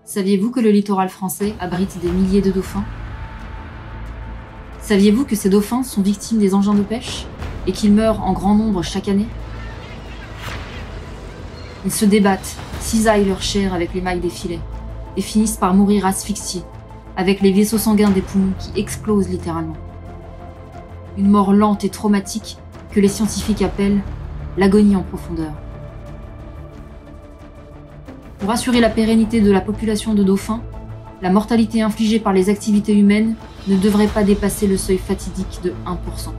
Saviez-vous que le littoral français abrite des milliers de dauphins? Saviez-vous que ces dauphins sont victimes des engins de pêche et qu'ils meurent en grand nombre chaque année? Ils se débattent, cisaillent leur chair avec les mailles des filets et finissent par mourir asphyxiés, avec les vaisseaux sanguins des poumons qui explosent littéralement. Une mort lente et traumatique que les scientifiques appellent l'agonie en profondeur. Pour assurer la pérennité de la population de dauphins, la mortalité infligée par les activités humaines ne devrait pas dépasser le seuil fatidique de 1%.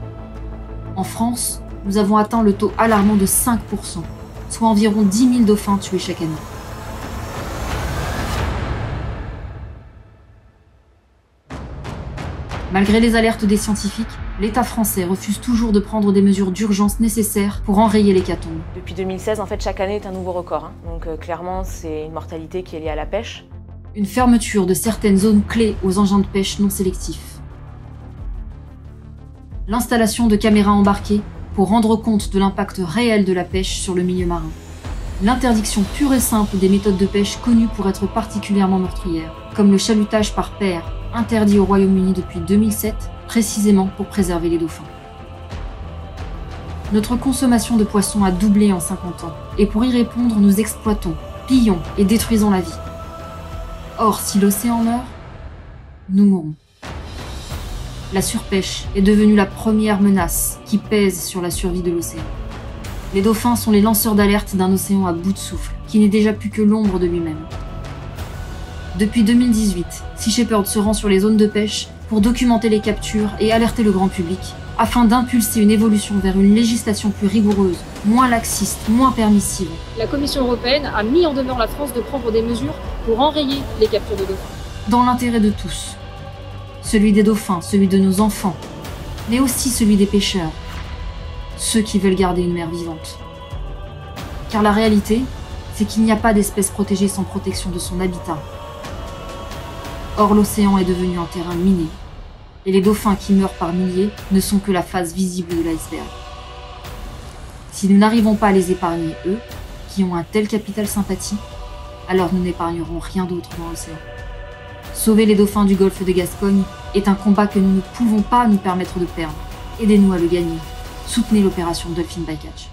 En France, nous avons atteint le taux alarmant de 5%, soit environ 10 000 dauphins tués chaque année. Malgré les alertes des scientifiques, l'État français refuse toujours de prendre des mesures d'urgence nécessaires pour enrayer l'hécatombe. Depuis 2016, en fait, chaque année est un nouveau record. Donc clairement, c'est une mortalité qui est liée à la pêche. Une fermeture de certaines zones clés aux engins de pêche non sélectifs. L'installation de caméras embarquées pour rendre compte de l'impact réel de la pêche sur le milieu marin. L'interdiction pure et simple des méthodes de pêche connues pour être particulièrement meurtrières, comme le chalutage par paire, interdit au Royaume-Uni depuis 2007, précisément pour préserver les dauphins. Notre consommation de poissons a doublé en 50 ans, et pour y répondre, nous exploitons, pillons et détruisons la vie. Or, si l'océan meurt, nous mourrons. La surpêche est devenue la première menace qui pèse sur la survie de l'océan. Les dauphins sont les lanceurs d'alerte d'un océan à bout de souffle, qui n'est déjà plus que l'ombre de lui-même. Depuis 2018, Sea Shepherd se rend sur les zones de pêche pour documenter les captures et alerter le grand public, afin d'impulser une évolution vers une législation plus rigoureuse, moins laxiste, moins permissive. La Commission européenne a mis en demeure la France de prendre des mesures pour enrayer les captures de dauphins. Dans l'intérêt de tous. Celui des dauphins, celui de nos enfants, mais aussi celui des pêcheurs, ceux qui veulent garder une mer vivante. Car la réalité, c'est qu'il n'y a pas d'espèce protégée sans protection de son habitat. Or, l'océan est devenu un terrain miné, et les dauphins qui meurent par milliers ne sont que la face visible de l'iceberg. Si nous n'arrivons pas à les épargner, eux, qui ont un tel capital sympathie, alors nous n'épargnerons rien d'autre dans l'océan. Sauver les dauphins du golfe de Gascogne est un combat que nous ne pouvons pas nous permettre de perdre. Aidez-nous à le gagner. Soutenez l'opération Dolphin Bycatch.